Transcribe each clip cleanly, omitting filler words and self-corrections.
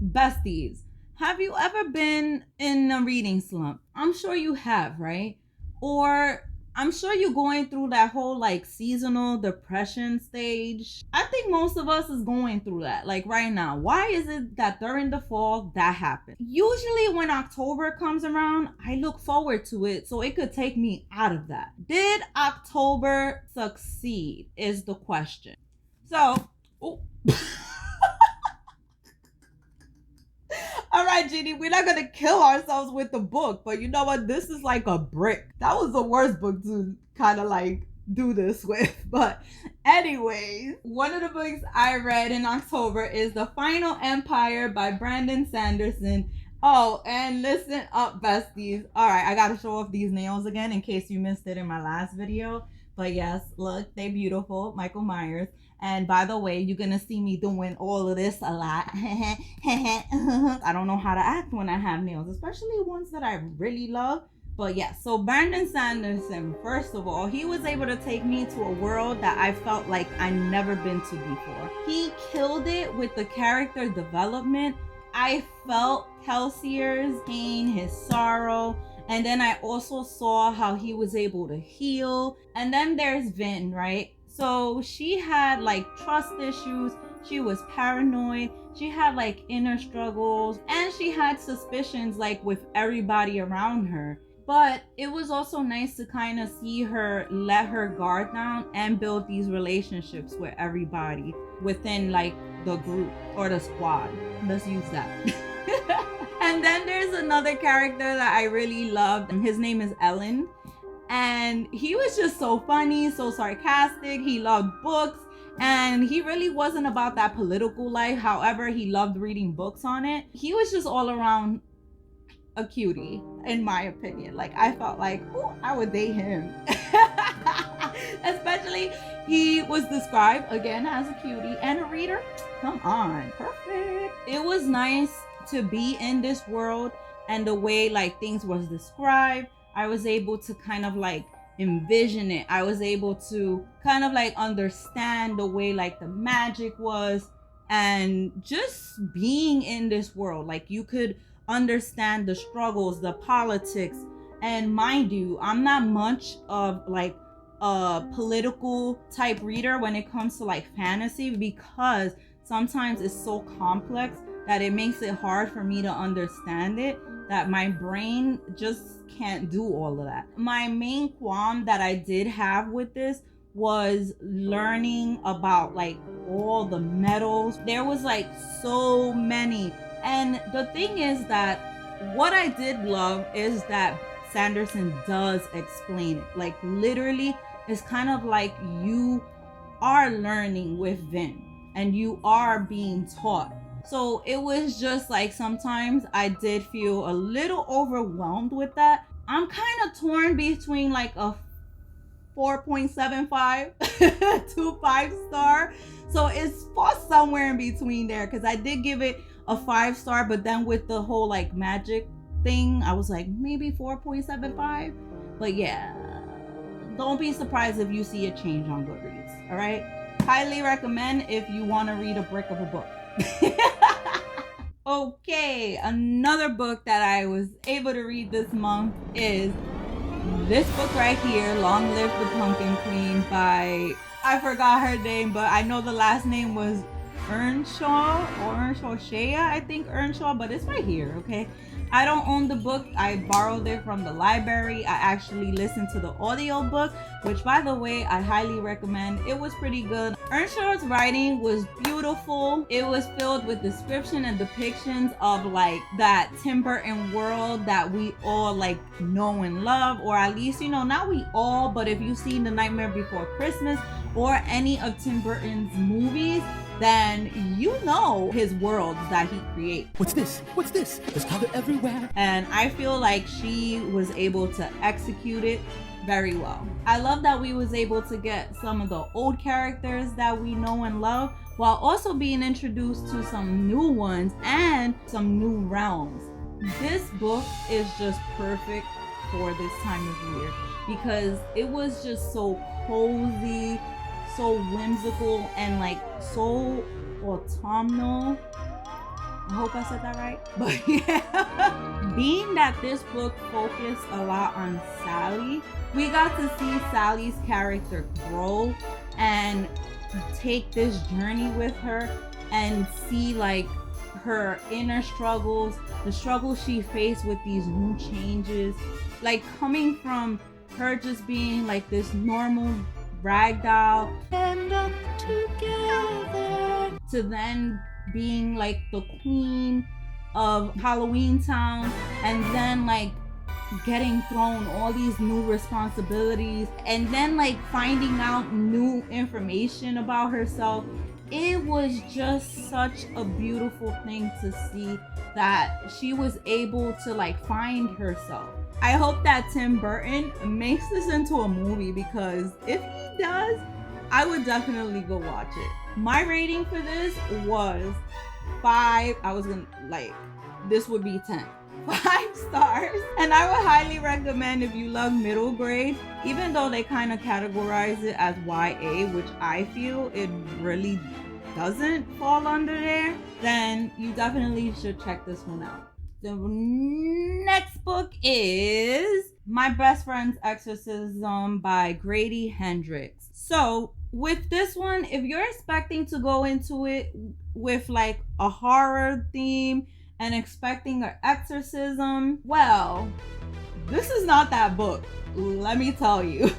Besties, have you ever been in a reading slump? I'm sure you have, right? Or I'm sure you're going through that whole like seasonal depression stage. I think most of us is going through that like right now. Why is it that during the fall that happens? Usually when October comes around, I look forward to it so it could take me out of that. Did October succeed is the question. So, oh. All right, Ginnie, we're not gonna kill ourselves with the book, but you know what? This is like a brick. That was the worst book to kind of like do this with. But anyways, one of the books I read in October is The Final Empire by Brandon Sanderson. Oh, and listen up, besties. All right, I gotta show off these nails again in case you missed it in my last video. But yes, look, they beautiful. Michael Myers. And by the way, you're gonna see me doing all of this a lot. I don't know how to act when I have nails, especially ones that I really love. But yeah, so Brandon Sanderson, first of all, he was able to take me to a world that I felt like I never been to before. He killed it with the character development. I felt Kelsier's pain, his sorrow, and then I also saw how he was able to heal. And then there's Vin, right? So she had like trust issues, she was paranoid, she had like inner struggles, and she had suspicions like with everybody around her. But it was also nice to kind of see her let her guard down and build these relationships with everybody within like the group or the squad. Let's use that. And then there's another character that I really loved, and his name is Ellen. And he was just so funny, so sarcastic. He loved books, and he really wasn't about that political life. However, he loved reading books on it. He was just all around a cutie, in my opinion. Like, I felt like, ooh, I would date him. Especially, he was described, again, as a cutie and a reader. Come on, perfect. It was nice to be in this world, and the way, like, things was described, I was able to kind of like envision it. I was able to kind of like understand the way like the magic was, and just being in this world, like you could understand the struggles, the politics. And mind you, I'm not much of like a political type reader when it comes to like fantasy, because sometimes it's so complex that it makes it hard for me to understand it, that my brain just can't do all of that. My main qualm that I did have with this was learning about like all the metals. There was like so many. And the thing is that what I did love is that Sanderson does explain it. Like literally, it's kind of like you are learning with Vin and you are being taught. So it was just like sometimes I did feel a little overwhelmed with that. I'm kind of torn between like a 4.75 to 5 star. So it's somewhere in between there, because I did give it a 5 star, but then with the whole like magic thing, I was like maybe 4.75. But yeah, don't be surprised if you see a change on Goodreads. All right, highly recommend if you want to read a brick of a book. Okay, another book that I was able to read this month is this book right here, Long Live the Pumpkin Queen by, I forgot her name, but I know the last name was Earnshaw or Earnshaw Shea, I think Earnshaw, but it's right here, okay? I don't own the book. I borrowed it from the library. I actually listened to the audio book, which by the way, I highly recommend. It was pretty good. Earnshaw's writing was beautiful. It was filled with description and depictions of like that Tim Burton world that we all like know and love, or at least, you know, not we all, but if you've seen The Nightmare Before Christmas or any of Tim Burton's movies, then you know his worlds that he creates. What's this? What's this? There's color everywhere. And I feel like she was able to execute it very well. I love that we was able to get some of the old characters that we know and love, while also being introduced to some new ones and some new realms. This book is just perfect for this time of year because it was just so cozy, so whimsical, and like so autumnal. I hope I said that right. But yeah, being that this book focused a lot on Sally, we got to see Sally's character grow and take this journey with her and see like her inner struggles, the struggles she faced with these new changes, like coming from her just being like this normal ragdoll End up together. to then being like the queen of Halloween Town, and then like getting thrown all these new responsibilities, and then like finding out new information about herself. It was just such a beautiful thing to see that she was able to like find herself. I hope that Tim Burton makes this into a movie, because if he does, I would definitely go watch it. My rating for this was 5. I was gonna like, this would be 10. 5 stars. And I would highly recommend if you love middle grade, even though they kind of categorize it as YA, which I feel it really doesn't fall under there, then you definitely should check this one out. The next book is My Best Friend's Exorcism by Grady Hendrix. So with this one, if you're expecting to go into it with like a horror theme and expecting an exorcism, well, this is not that book, let me tell you.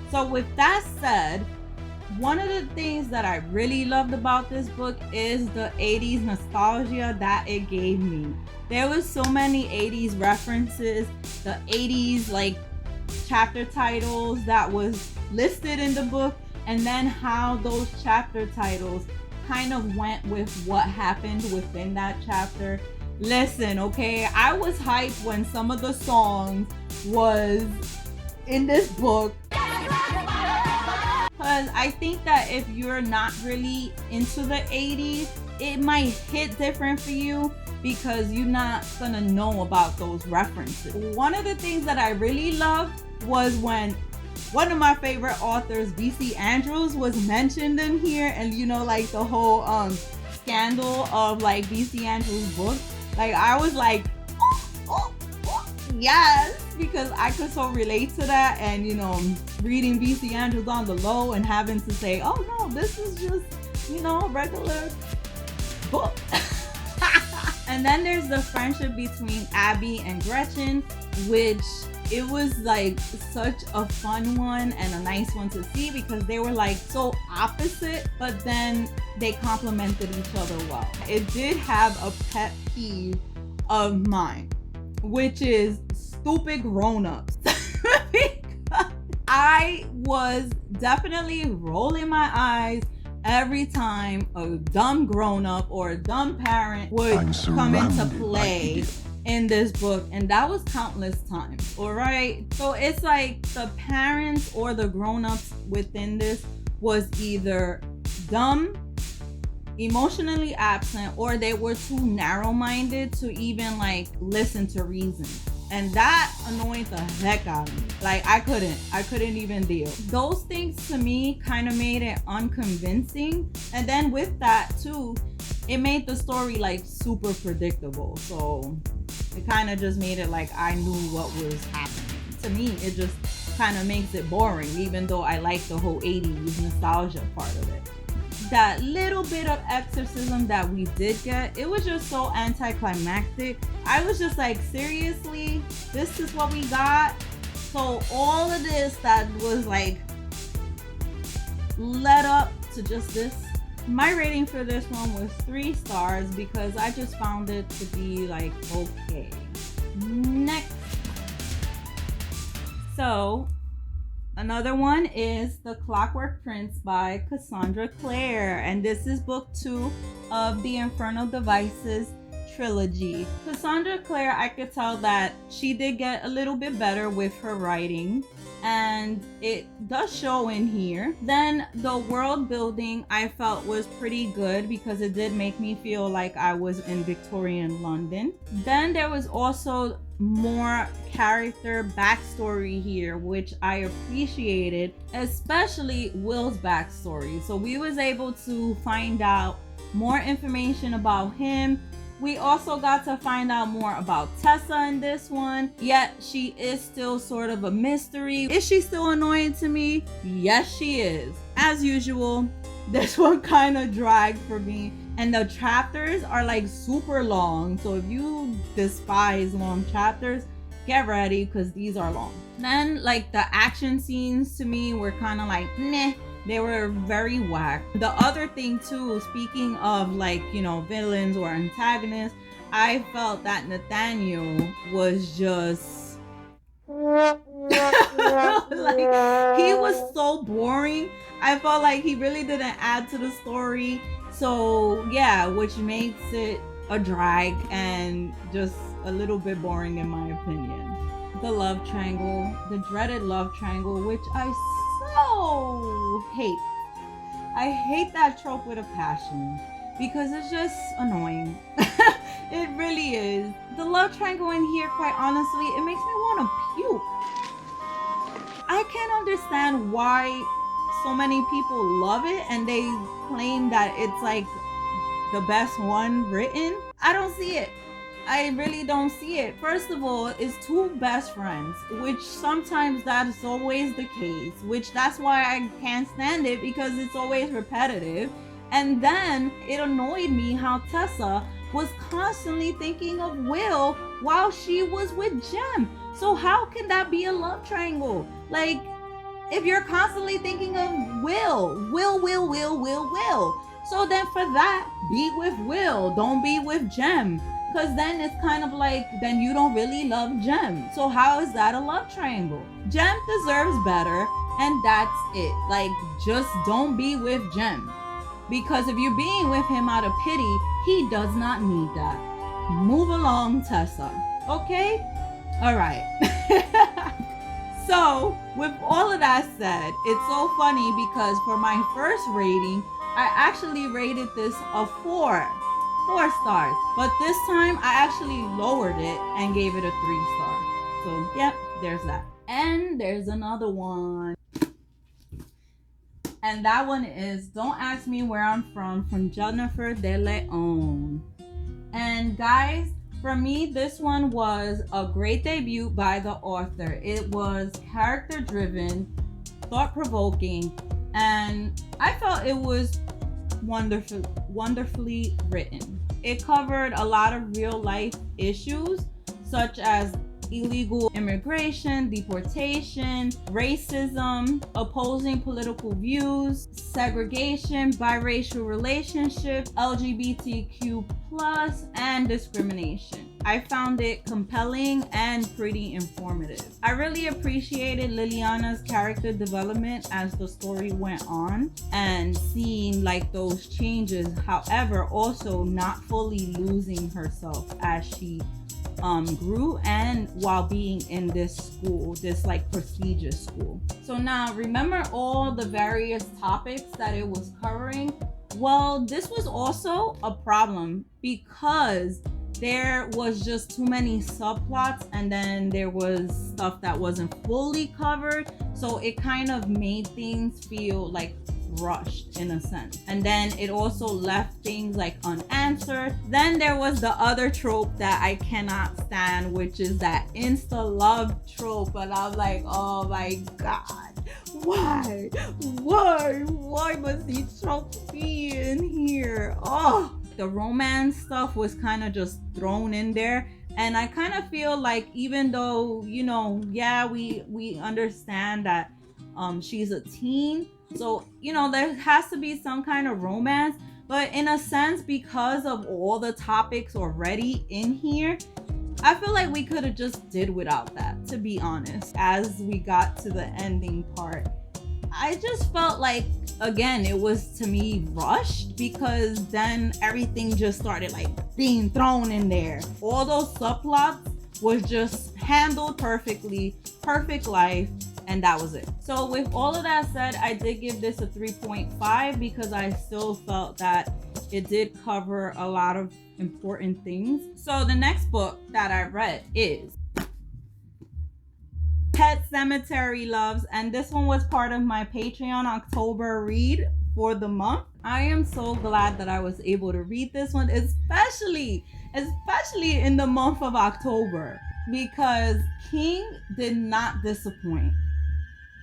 So with that said, one of the things that I really loved about this book is the 80s nostalgia that it gave me. There was so many 80s references, the 80s like chapter titles that was listed in the book, and then how those chapter titles kind of went with what happened within that chapter. Listen, okay, I was hyped when some of the songs was in this book, because I think that if you're not really into the 80s, it might hit different for you because you're not gonna know about those references. One of the things that I really loved was when one of my favorite authors, B.C. Andrews, was mentioned in here, and you know, like the whole scandal of like B.C. Andrews' book. Like I was like, oh, yes, because I could so relate to that, and you know, reading B.C. Andrews on the low and having to say, oh no, this is just, you know, a regular book. And then there's the friendship between Abby and Gretchen, which it was like such a fun one and a nice one to see, because they were like so opposite, but then they complemented each other well. It did have a pet peeve of mine, which is stupid grown-ups. I was definitely rolling my eyes every time a dumb grown-up or a dumb parent would come into play in this book, and that was countless times. All right, so it's like the parents or the grown-ups within this was either dumb, emotionally absent, or they were too narrow-minded to even like listen to reason. And that annoyed the heck out of me. Like I couldn't even deal. Those things to me kind of made it unconvincing. And then with that too, it made the story like super predictable. So it kind of just made it like I knew what was happening. To me, it just kind of makes it boring, even though I like the whole 80s nostalgia part of it. That little bit of exorcism that we did get, it was just so anticlimactic. I was just like, seriously, this is what we got? So all of this that was like led up to just this. My rating for this one was 3 stars because I just found it to be like okay. Next. So another one is The Clockwork Prince by Cassandra Clare, and this is book 2 of the Infernal Devices trilogy. Cassandra Clare, I could tell that she did get a little bit better with her writing, and it does show in here. Then the world building I felt was pretty good because it did make me feel like I was in Victorian London. Then there was also more character backstory here, which I appreciated, especially Will's backstory. So we was able to find out more information about him. We also got to find out more about Tessa in this one, yet she is still sort of a mystery. Is she still annoying to me? Yes, she is. As usual, this one kind of dragged for me, and the chapters are like super long. So if you despise long chapters, get ready because these are long. Then like the action scenes to me were kind of like meh. They were very whack. The other thing too, speaking of like, you know, villains or antagonists, I felt that Nathaniel was just like, he was so boring. I felt like he really didn't add to the story. So yeah, which makes it a drag and just a little bit boring in my opinion. The love triangle, the dreaded love triangle, which I so hate. I hate that trope with a passion because it's just annoying. It really is. The love triangle in here, quite honestly, it makes me want to puke. I can't understand why so many people love it and they claim that it's like the best one written. I don't see it. I really don't see it. First of all, it's two best friends, which sometimes that is always the case, which that's why I can't stand it because it's always repetitive. And then it annoyed me how Tessa was constantly thinking of Will while she was with Jem. So how can that be a love triangle? Like, if you're constantly thinking of Will. So then for that, be with Will, don't be with Jem. Because then it's kind of like, then you don't really love Jem. So how is that a love triangle? Jem deserves better, and that's it. Like, just don't be with Jem. Because if you're being with him out of pity, he does not need that. Move along, Tessa. Okay? All right. So, with all of that said, it's so funny because for my first rating, I actually rated this a 4 stars, but this time I actually lowered it and gave it a 3 star. So yep, there's that. And there's another one, and that one is Don't Ask Me Where I'm from Jennifer De Leon. And guys, for me, this one was a great debut by the author. It was character driven, thought provoking, and I felt it was wonderfully written. It covered a lot of real life issues such as illegal immigration, deportation, racism, opposing political views, segregation, biracial relationships, LGBTQ+, and discrimination. I found it compelling and pretty informative. I really appreciated Liliana's character development as the story went on and seeing like those changes, however, also not fully losing herself as she grew and while being in this school, this like prestigious school. So now remember all the various topics that it was covering? Well, this was also a problem because there was just too many subplots and then there was stuff that wasn't fully covered. So it kind of made things feel like rushed in a sense. And then it also left things like unanswered. Then there was the other trope that I cannot stand, which is that insta love trope. And I'm like, oh my God, why must these tropes be in here? Oh, the romance stuff was kind of just thrown in there. And I kind of feel like even though, you know, yeah, we understand that she's a teen, so, you know, there has to be some kind of romance, but in a sense, because of all the topics already in here, I feel like we could have just did without that, to be honest. As we got to the ending part, I just felt like, again, it was to me rushed because then everything just started like being thrown in there. All those subplots was just handled perfectly, perfect life. And that was it. So with all of that said, I did give this a 3.5 because I still felt that it did cover a lot of important things. So the next book that I read is Pet Cemetery Loves, and this one was part of my Patreon October read for the month. I am so glad that I was able to read this one, especially in the month of October, because King did not disappoint.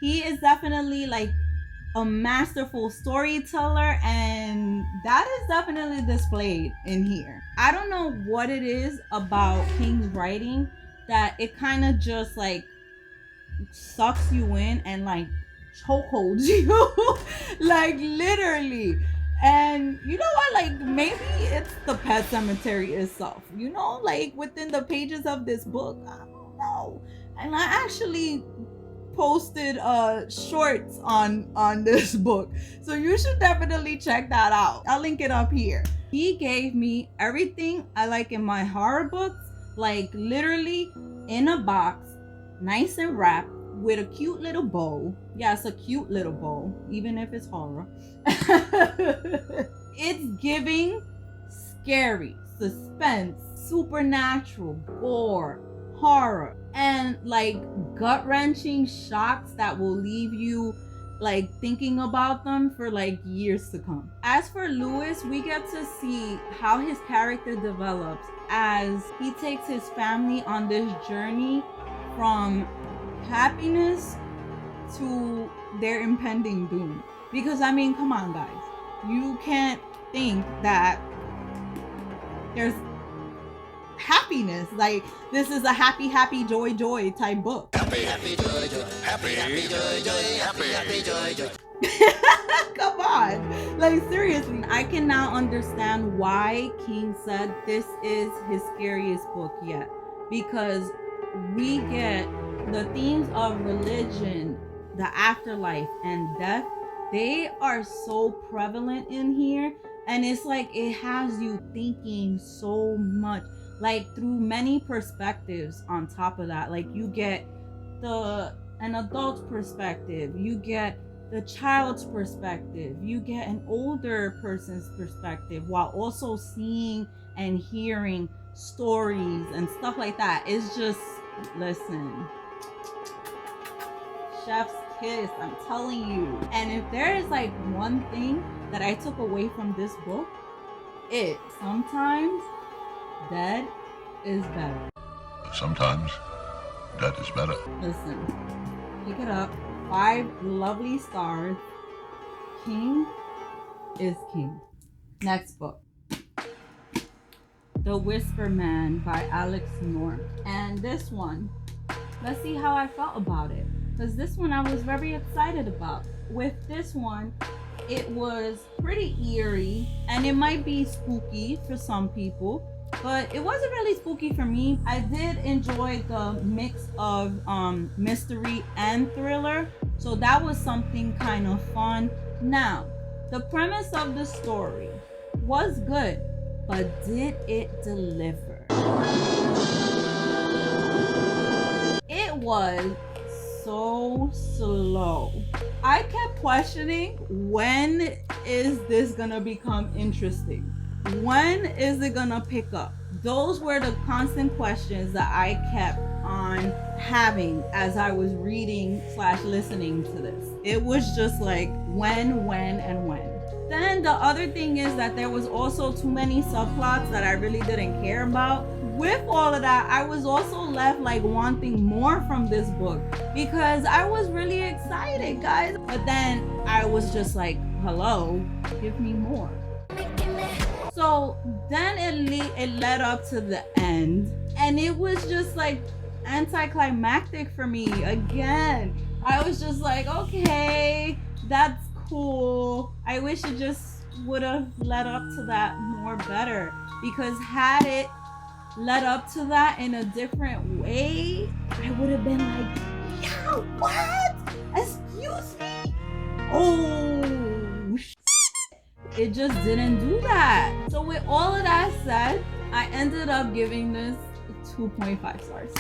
He is definitely like a masterful storyteller, and that is definitely displayed in here. I don't know what it is about King's writing that it kind of just like sucks you in and like chokeholds you like literally. And you know what, like maybe it's the Pet Cemetery itself, you know, like within the pages of this book. I don't know. And I actually posted shorts on this book, so you should definitely check that out. I'll link it up here. He gave me everything I like in my horror books, like literally in a box, nice and wrapped with a cute little bow. Yes, a cute little bow, even if it's horror. It's giving scary, suspense, supernatural, gore, horror, and like gut-wrenching shocks that will leave you like thinking about them for like years to come. As for Lewis, we get to see how his character develops as he takes his family on this journey from happiness to their impending doom. Because I mean, come on guys, you can't think that there's happiness, like this is a happy joy type book. Happy joy. Come on, like seriously, I can now understand why King said this is his scariest book yet, because we get the themes of religion, the afterlife, and death. They are so prevalent in here, and it's like it has you thinking so much, like through many perspectives. On top of that, like you get an adult's perspective, you get the child's perspective, you get an older person's perspective, while also seeing and hearing stories and stuff like that. It's just, listen, chef's kiss, I'm telling you. And if there is like one thing that I took away from this book, it's sometimes dead is better. Sometimes that is better. Listen, pick it up. 5 lovely stars. King is king. Next book, The Whisper Man by Alex North. And this one, let's see how I felt about it, because this one I was very excited about. With this one, it was pretty eerie, and it might be spooky for some people, but it wasn't really spooky for me. I did enjoy the mix of mystery and thriller, so that was something kind of fun. Now, the premise of the story was good, but did it deliver? It was so slow. I kept questioning, when is this gonna become interesting? When is it gonna pick up? Those were the constant questions that I kept on having as I was reading / listening to this. It was just like, when. Then the other thing is that there was also too many subplots that I really didn't care about. With all of that, I was also left like wanting more from this book, because I was really excited, guys. But then I was just like, hello, give me more. So then it led up to the end, and it was just like anticlimactic for me again. I was just like, okay, that's cool. I wish it just would have led up to that more better, because had it led up to that in a different way, I would have been like, yeah, what? Excuse me? Oh, shit. It just didn't do that. So with all of that said, I ended up giving this 2.5 stars.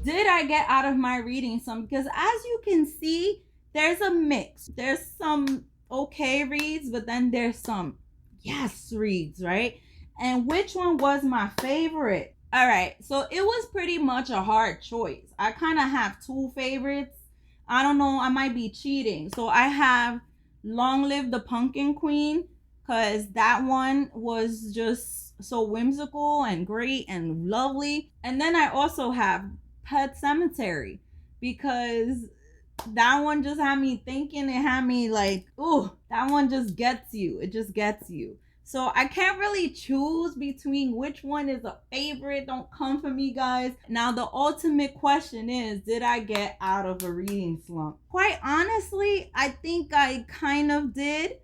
Did I get out of my reading some? Because as you can see, there's a mix. There's some okay reads, but then there's some yes reads, right? And which one was my favorite? All right, so it was pretty much a hard choice. I kind of have 2 favorites. I don't know, I might be cheating. So I have Long Live the Pumpkin Queen, because that one was just so whimsical and great and lovely. And then I also have Pet Cemetery, because that one just had me thinking. It had me like, ooh, that one just gets you. It just gets you. So I can't really choose between which one is a favorite. Don't come for me, guys. Now, the ultimate question is, did I get out of a reading slump? Quite honestly, I think I kind of did.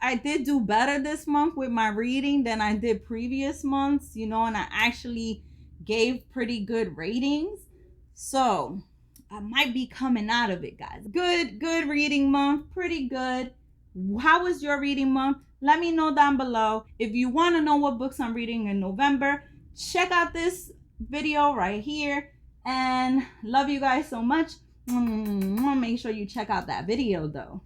I did do better this month with my reading than I did previous months, and I actually gave pretty good ratings. So I might be coming out of it, guys. Good reading month. Pretty good. How was your reading month? Let me know down below. If you want to know what books I'm reading in November, check out this video right here. And love you guys so much. Make sure you check out that video though.